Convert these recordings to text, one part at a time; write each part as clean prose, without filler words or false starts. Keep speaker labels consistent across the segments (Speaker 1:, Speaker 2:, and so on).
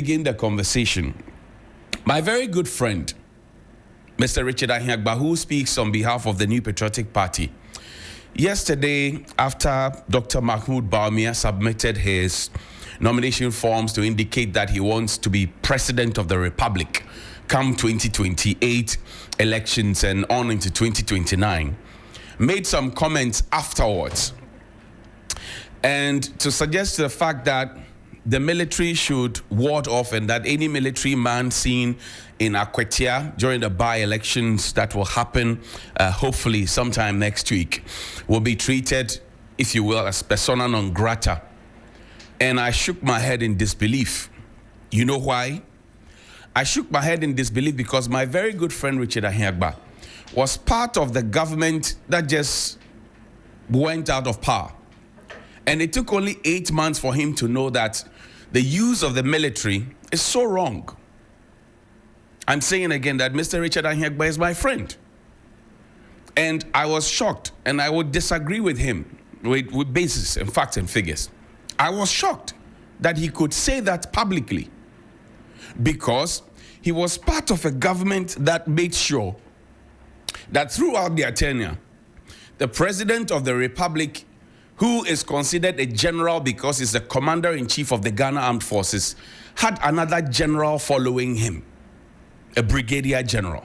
Speaker 1: Begin the conversation. My very good friend, Mr. Richard Ahiagbah, who speaks on behalf of the New Patriotic Party, yesterday, after Dr. Mahmoud Bawumia submitted his nomination forms to indicate that he wants to be President of the Republic come 2028 elections and on into 2029, made some comments afterwards, and to suggest the fact that the military should ward off and that any military man seen in Akwetia during the by-elections that will happen hopefully sometime next week will be treated, if you will, as persona non grata. And I shook my head in disbelief. You know why? I shook my head in disbelief because my very good friend Richard Ahiagbah was part of the government that just went out of power. And it took only 8 months for him to know that the use of the military is so wrong. I'm saying again that Mr. Richard Ahiagbah is my friend. And I was shocked, and I would disagree with him with basis and facts and figures. I was shocked that he could say that publicly because he was part of a government that made sure that throughout their tenure, the President of the Republic, who is considered a general because he's the commander-in-chief of the Ghana Armed Forces, had another general following him, a brigadier general.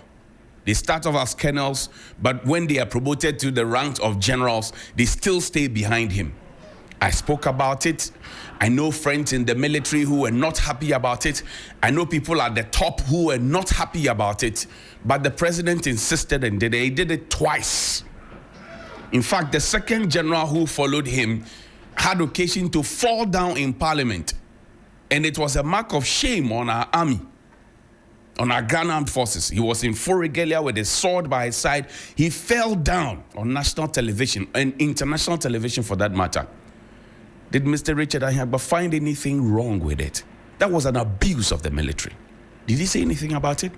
Speaker 1: They start off as colonels, but when they are promoted to the rank of generals, they still stay behind him. I spoke about it. I know friends in the military who were not happy about it. I know people at the top who were not happy about it, but the president insisted and did it. He did it twice. In fact, the second general who followed him had occasion to fall down in parliament. And it was a mark of shame on our army, on our Ghana Armed Forces. He was in full regalia with a sword by his side. He fell down on national television and international television for that matter. Did Mr. Richard Ahiagbah find anything wrong with it? That was an abuse of the military. Did he say anything about it?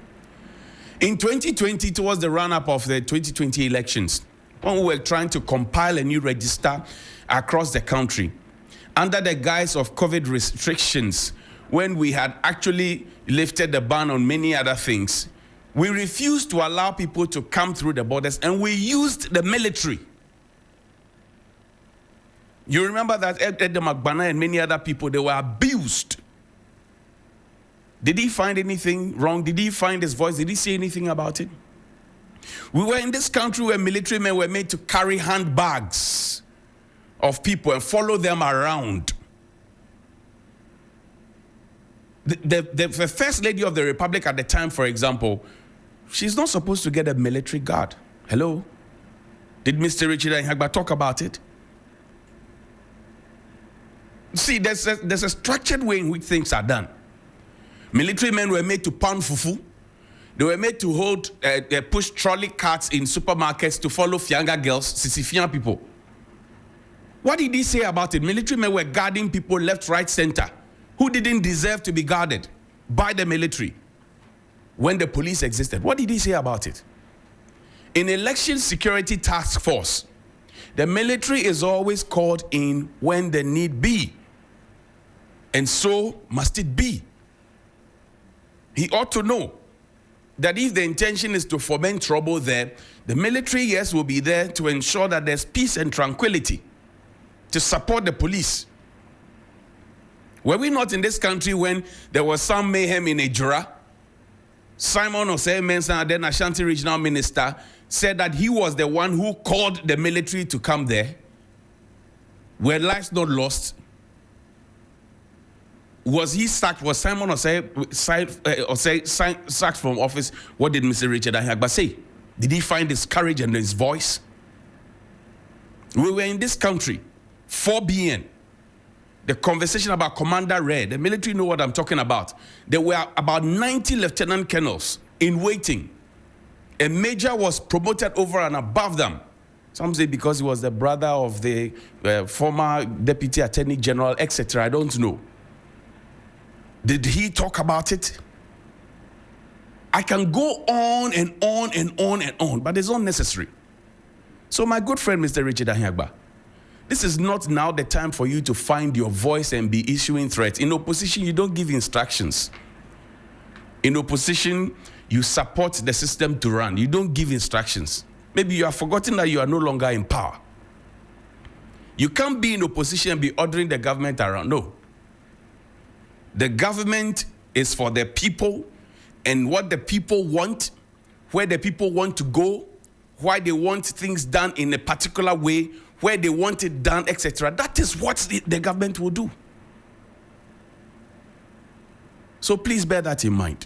Speaker 1: In 2020, towards the run-up of the 2020 elections, when we were trying to compile a new register across the country, under the guise of COVID restrictions, when we had actually lifted the ban on many other things, we refused to allow people to come through the borders, and we used the military. You remember that Edem Agbana and many other people, they were abused. Did he find anything wrong? Did he find his voice? Did he say anything about it? We were in this country where military men were made to carry handbags of people and follow them around. The First Lady of the Republic at the time, for example, she's not supposed to get a military guard. Hello? Did Mr. Richard Ahiagbah talk about it? See, there's a structured way in which things are done. Military men were made to pound fufu. They were made to hold, push trolley carts in supermarkets to follow Fianga girls, Sisifian people. What did he say about it? Military men were guarding people left, right, center, who didn't deserve to be guarded by the military when the police existed. What did he say about it? In election security task force, the military is always called in when the need be. And so must it be. He ought to know that if the intention is to foment trouble there, the military, yes, will be there to ensure that there's peace and tranquility, to support the police. Were we not in this country when there was some mayhem in Ejura? Simon Osei Mensah, then Ashanti Regional Minister, said that he was the one who called the military to come there. Were lives not lost? Was he sacked? Was Simon Osei sacked from office? What did Mr. Richard Ahiagbah say? Did he find his courage and his voice? We were in this country, 4BN. The conversation about Commander Red, the military know what I'm talking about. There were about 90 lieutenant colonels in waiting. A major was promoted over and above them. Some say because he was the brother of the former Deputy Attorney General, etc. I don't know. Did he talk about it? I can go on and on and on and on, but it's not necessary. So my good friend, Mr. Richard Ahiagbah, This is not now the time for you to find your voice and be issuing threats. In opposition, you don't give instructions. In opposition, you support the system to run. You don't give instructions. Maybe you have forgotten that you are no longer in power. You can't be in opposition and be ordering the government around. No. The government is for the people, and what the people want, where the people want to go, why they want things done in a particular way, where they want it done, etc. That is what the government will do. So please bear that in mind.